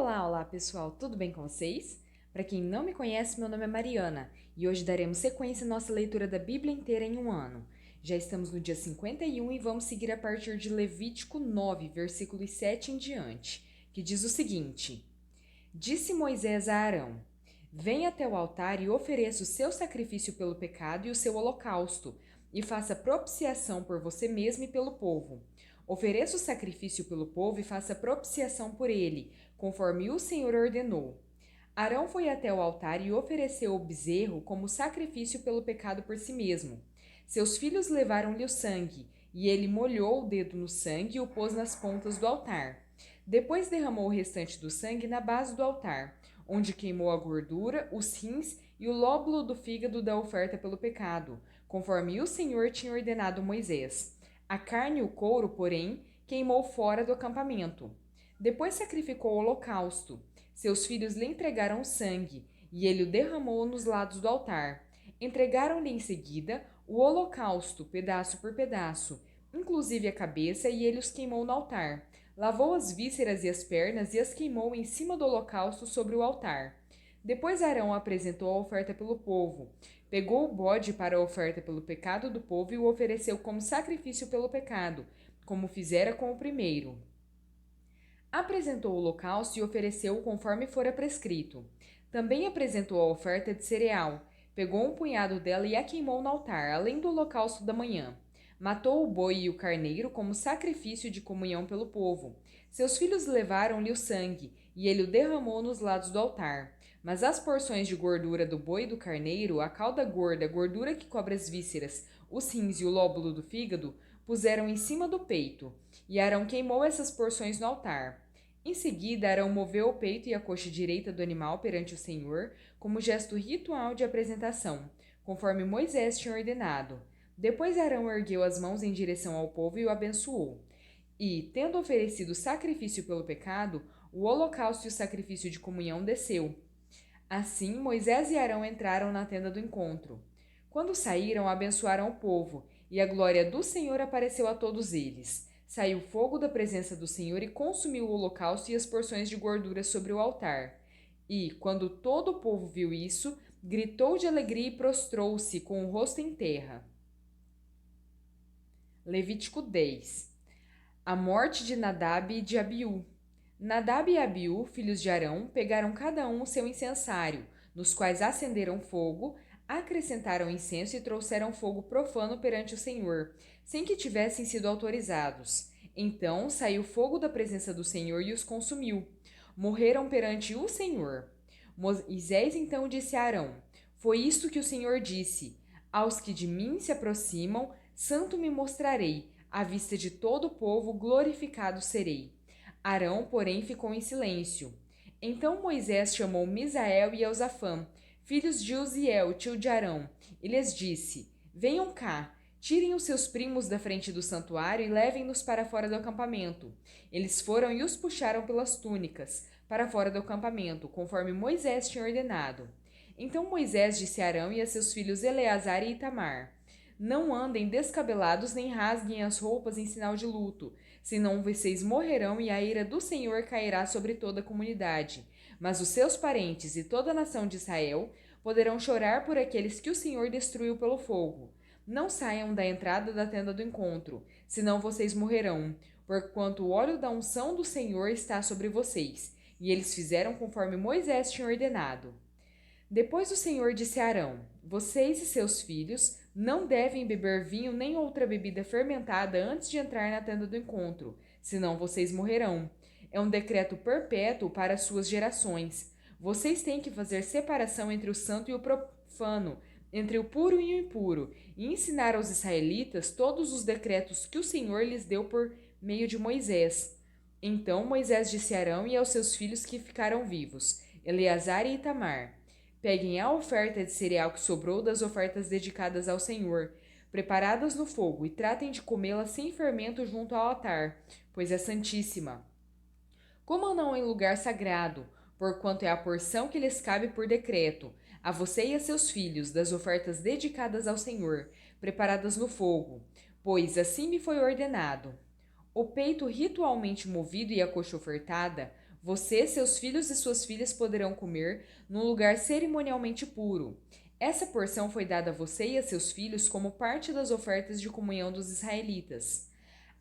Olá pessoal, tudo bem com vocês? Para quem não me conhece, meu nome é Mariana e hoje daremos sequência à nossa leitura da Bíblia inteira em um ano. Já estamos no dia 51 e vamos seguir a partir de Levítico 9, versículos 7 em diante, que diz o seguinte: Disse Moisés a Arão: Venha até o altar e ofereça o seu sacrifício pelo pecado e o seu holocausto, e faça propiciação por você mesmo e pelo povo. Ofereça o sacrifício pelo povo e faça propiciação por ele, conforme o Senhor ordenou. Arão foi até o altar e ofereceu o bezerro como sacrifício pelo pecado por si mesmo. Seus filhos levaram-lhe o sangue, e ele molhou o dedo no sangue e o pôs nas pontas do altar. Depois derramou o restante do sangue na base do altar, onde queimou a gordura, os rins e o lóbulo do fígado da oferta pelo pecado, conforme o Senhor tinha ordenado Moisés. A carne e o couro, porém, queimou fora do acampamento. Depois sacrificou o holocausto. Seus filhos lhe entregaram o sangue, e ele o derramou nos lados do altar. Entregaram-lhe em seguida o holocausto, pedaço por pedaço, inclusive a cabeça, e ele os queimou no altar. Lavou as vísceras e as pernas e as queimou em cima do holocausto sobre o altar. Depois Arão apresentou a oferta pelo povo. Pegou o bode para a oferta pelo pecado do povo e o ofereceu como sacrifício pelo pecado, como fizera com o primeiro. Apresentou o holocausto e ofereceu-o conforme fora prescrito. Também apresentou a oferta de cereal. Pegou um punhado dela e a queimou no altar, além do holocausto da manhã. Matou o boi e o carneiro como sacrifício de comunhão pelo povo. Seus filhos levaram-lhe o sangue, e ele o derramou nos lados do altar. Mas as porções de gordura do boi e do carneiro, a cauda gorda, a gordura que cobre as vísceras, os rins e o lóbulo do fígado, puseram em cima do peito. E Arão queimou essas porções no altar. Em seguida, Arão moveu o peito e a coxa direita do animal perante o Senhor, como gesto ritual de apresentação, conforme Moisés tinha ordenado. Depois Arão ergueu as mãos em direção ao povo e o abençoou. E, tendo oferecido sacrifício pelo pecado, o holocausto e o sacrifício de comunhão desceu. Assim, Moisés e Arão entraram na tenda do encontro. Quando saíram, abençoaram o povo, e a glória do Senhor apareceu a todos eles. Saiu fogo da presença do Senhor e consumiu o holocausto e as porções de gordura sobre o altar. E, quando todo o povo viu isso, gritou de alegria e prostrou-se com o rosto em terra. Levítico 10. A morte de Nadab e de Abiú. Nadab e Abiú, filhos de Arão, pegaram cada um o seu incensário, nos quais acenderam fogo, acrescentaram incenso e trouxeram fogo profano perante o Senhor, sem que tivessem sido autorizados. Então saiu fogo da presença do Senhor e os consumiu. Morreram perante o Senhor. Moisés então disse a Arão: Foi isto que o Senhor disse: Aos que de mim se aproximam, santo me mostrarei, à vista de todo o povo glorificado serei. Arão, porém, ficou em silêncio. Então Moisés chamou Misael e Elzafã, filhos de Uziel, tio de Arão, e lhes disse: Venham cá, tirem os seus primos da frente do santuário e levem-nos para fora do acampamento. Eles foram e os puxaram pelas túnicas, para fora do acampamento, conforme Moisés tinha ordenado. Então Moisés disse a Arão e a seus filhos Eleazar e Itamar: Não andem descabelados nem rasguem as roupas em sinal de luto, senão vocês morrerão e a ira do Senhor cairá sobre toda a comunidade. Mas os seus parentes e toda a nação de Israel poderão chorar por aqueles que o Senhor destruiu pelo fogo. Não saiam da entrada da tenda do encontro, senão vocês morrerão, porquanto o óleo da unção do Senhor está sobre vocês. E eles fizeram conforme Moisés tinha ordenado. Depois o Senhor disse a Arão: Vocês e seus filhos não devem beber vinho nem outra bebida fermentada antes de entrar na tenda do encontro, senão vocês morrerão. É um decreto perpétuo para as suas gerações. Vocês têm que fazer separação entre o santo e o profano, entre o puro e o impuro, e ensinar aos israelitas todos os decretos que o Senhor lhes deu por meio de Moisés. Então Moisés disse a Arão e aos seus filhos que ficaram vivos, Eleazar e Itamar: Peguem a oferta de cereal que sobrou das ofertas dedicadas ao Senhor, preparadas no fogo, e tratem de comê-la sem fermento junto ao altar, pois é santíssima. Comam-não em lugar sagrado, porquanto é a porção que lhes cabe por decreto, a você e a seus filhos, das ofertas dedicadas ao Senhor, preparadas no fogo, pois assim me foi ordenado. O peito ritualmente movido e a coxa ofertada, Você, seus filhos e suas filhas poderão comer num lugar cerimonialmente puro. Essa porção foi dada a você e a seus filhos como parte das ofertas de comunhão dos israelitas.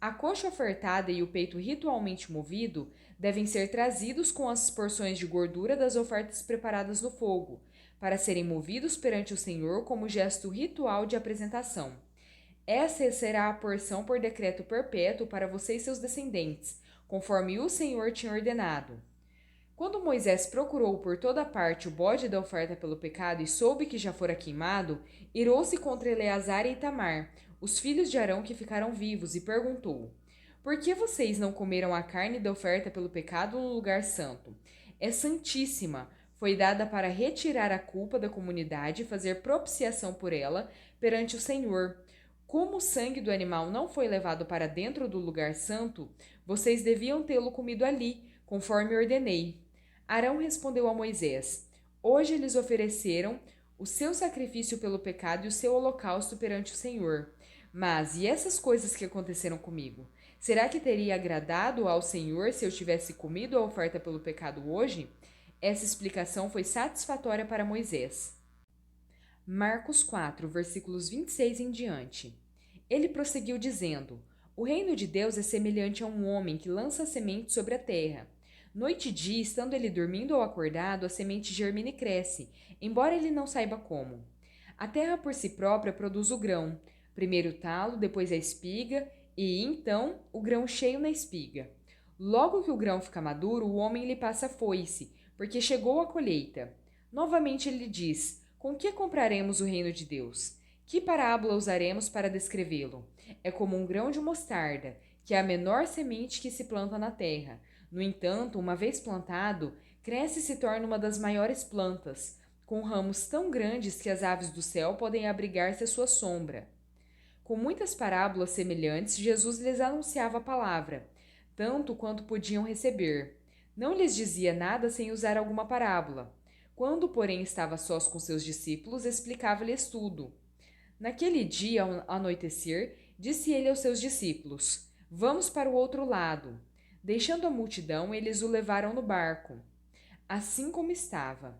A coxa ofertada e o peito ritualmente movido devem ser trazidos com as porções de gordura das ofertas preparadas no fogo, para serem movidos perante o Senhor como gesto ritual de apresentação. Essa será a porção por decreto perpétuo para você e seus descendentes, conforme o Senhor tinha ordenado. Quando Moisés procurou por toda parte o bode da oferta pelo pecado e soube que já fora queimado, irou-se contra Eleazar e Itamar, os filhos de Arão que ficaram vivos, e perguntou: Por que vocês não comeram a carne da oferta pelo pecado no lugar santo? É santíssima, foi dada para retirar a culpa da comunidade e fazer propiciação por ela perante o Senhor. Como o sangue do animal não foi levado para dentro do lugar santo, vocês deviam tê-lo comido ali, conforme ordenei. Arão respondeu a Moisés: Hoje eles ofereceram o seu sacrifício pelo pecado e o seu holocausto perante o Senhor. Mas e essas coisas que aconteceram comigo? Será que teria agradado ao Senhor se eu tivesse comido a oferta pelo pecado hoje? Essa explicação foi satisfatória para Moisés. Marcos 4, versículos 26 em diante. Ele prosseguiu dizendo: O reino de Deus é semelhante a um homem que lança a semente sobre a terra. Noite e dia, estando ele dormindo ou acordado, a semente germina e cresce, embora ele não saiba como. A terra por si própria produz o grão, primeiro o talo, depois a espiga, e então o grão cheio na espiga. Logo que o grão fica maduro, o homem lhe passa a foice, porque chegou a colheita. Novamente ele diz: Com que compraremos o reino de Deus? Que parábola usaremos para descrevê-lo? É como um grão de mostarda, que é a menor semente que se planta na terra. No entanto, uma vez plantado, cresce e se torna uma das maiores plantas, com ramos tão grandes que as aves do céu podem abrigar-se à sua sombra. Com muitas parábolas semelhantes, Jesus lhes anunciava a palavra, tanto quanto podiam receber. Não lhes dizia nada sem usar alguma parábola. Quando, porém, estava sós com seus discípulos, explicava-lhes tudo. Naquele dia, ao anoitecer, disse ele aos seus discípulos: Vamos para o outro lado. Deixando a multidão, eles o levaram no barco, assim como estava.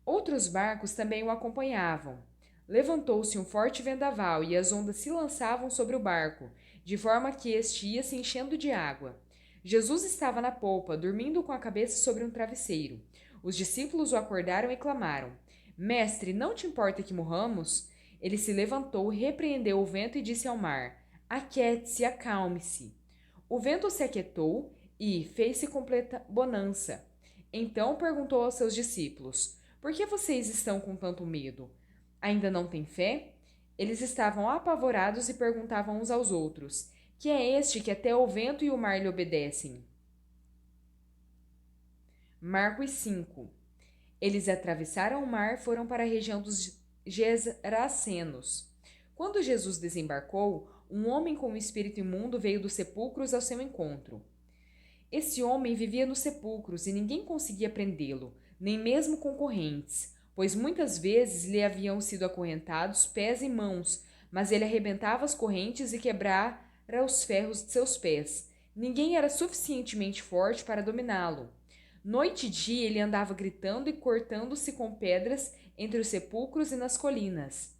Outros barcos também o acompanhavam. Levantou-se um forte vendaval e as ondas se lançavam sobre o barco, de forma que este ia se enchendo de água. Jesus estava na polpa, dormindo com a cabeça sobre um travesseiro. Os discípulos o acordaram e clamaram: Mestre, não te importa que morramos? Ele se levantou, repreendeu o vento e disse ao mar: Aquiete-se, acalme-se. O vento se aquietou e fez-se completa bonança. Então perguntou aos seus discípulos: Por que vocês estão com tanto medo? Ainda não têm fé? Eles estavam apavorados e perguntavam uns aos outros: Que é este que até o vento e o mar lhe obedecem? Marcos 5. Eles atravessaram o mar e foram para a região dos Gerasenos. Quando Jesus desembarcou, um homem com um espírito imundo veio dos sepulcros ao seu encontro. Esse homem vivia nos sepulcros e ninguém conseguia prendê-lo, nem mesmo concorrentes, pois muitas vezes lhe haviam sido acorrentados pés e mãos, mas ele arrebentava as correntes e quebrara os ferros de seus pés. Ninguém era suficientemente forte para dominá-lo. Noite e dia ele andava gritando e cortando-se com pedras entre os sepulcros e nas colinas.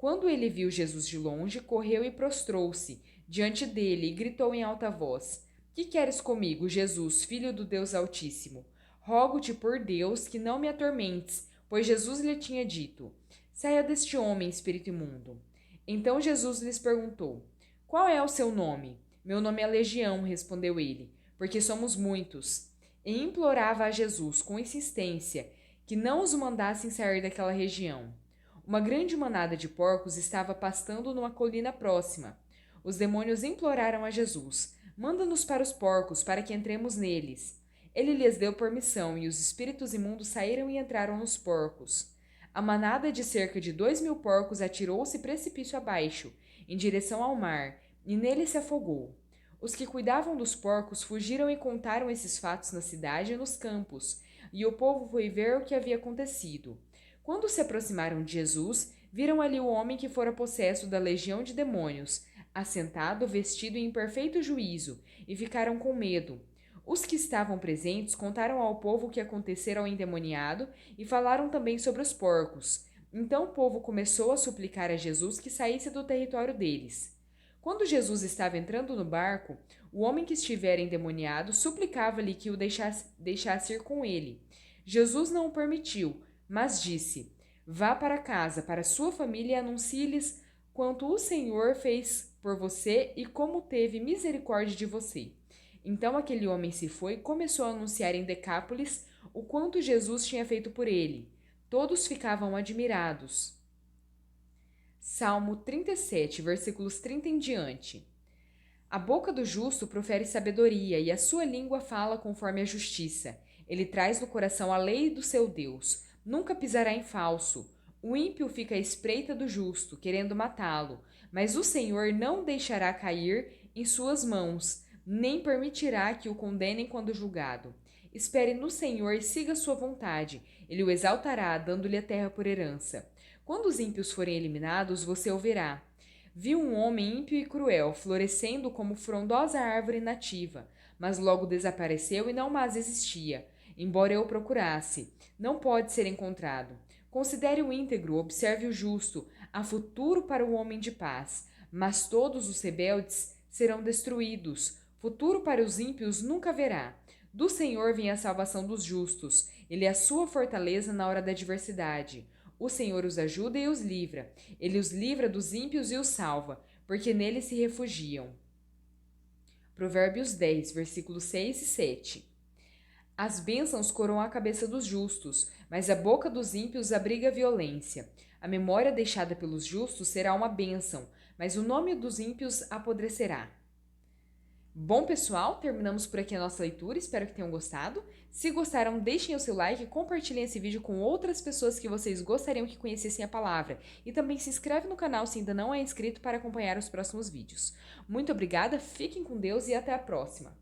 Quando ele viu Jesus de longe, correu e prostrou-se diante dele e gritou em alta voz: Que queres comigo, Jesus, filho do Deus Altíssimo? Rogo-te por Deus que não me atormentes, pois Jesus lhe tinha dito: Saia deste homem, espírito imundo. Então Jesus lhes perguntou: Qual é o seu nome? Meu nome é Legião, respondeu ele, porque somos muitos. E implorava a Jesus com insistência que não os mandassem sair daquela região. Uma grande manada de porcos estava pastando numa colina próxima. Os demônios imploraram a Jesus: Manda-nos para os porcos, para que entremos neles. Ele lhes deu permissão, e os espíritos imundos saíram e entraram nos porcos. A manada de cerca de 2.000 porcos atirou-se precipício abaixo, em direção ao mar, e nele se afogou. Os que cuidavam dos porcos fugiram e contaram esses fatos na cidade e nos campos, e o povo foi ver o que havia acontecido. Quando se aproximaram de Jesus, viram ali o homem que fora possesso da legião de demônios, assentado, vestido em perfeito juízo, e ficaram com medo. Os que estavam presentes contaram ao povo o que acontecera ao endemoniado e falaram também sobre os porcos. Então o povo começou a suplicar a Jesus que saísse do território deles. Quando Jesus estava entrando no barco, o homem que estivera endemoniado suplicava-lhe que o deixasse ir com ele. Jesus não o permitiu, mas disse: Vá para casa, para sua família e anuncie-lhes quanto o Senhor fez por você e como teve misericórdia de você. Então aquele homem se foi e começou a anunciar em Decápolis o quanto Jesus tinha feito por ele. Todos ficavam admirados. Salmo 37, versículos 30 em diante. A boca do justo profere sabedoria e a sua língua fala conforme a justiça. Ele traz no coração a lei do seu Deus. Nunca pisará em falso. O ímpio fica à espreita do justo, querendo matá-lo, mas o Senhor não deixará cair em suas mãos, nem permitirá que o condenem quando julgado. Espere no Senhor e siga sua vontade. Ele o exaltará, dando-lhe a terra por herança. Quando os ímpios forem eliminados, você o verá. Vi um homem ímpio e cruel, florescendo como frondosa árvore nativa, mas logo desapareceu e não mais existia. Embora eu o procurasse, não pode ser encontrado. Considere o íntegro, observe o justo. Há futuro para o homem de paz, mas todos os rebeldes serão destruídos. Futuro para os ímpios nunca haverá. Do Senhor vem a salvação dos justos. Ele é a sua fortaleza na hora da adversidade. O Senhor os ajuda e os livra. Ele os livra dos ímpios e os salva, porque nele se refugiam. Provérbios 10, versículos 6 e 7. As bênçãos coroam a cabeça dos justos, mas a boca dos ímpios abriga a violência. A memória deixada pelos justos será uma bênção, mas o nome dos ímpios apodrecerá. Bom, pessoal, terminamos por aqui a nossa leitura, espero que tenham gostado. Se gostaram, deixem o seu like e compartilhem esse vídeo com outras pessoas que vocês gostariam que conhecessem a palavra. E também se inscreve no canal se ainda não é inscrito para acompanhar os próximos vídeos. Muito obrigada, fiquem com Deus e até a próxima!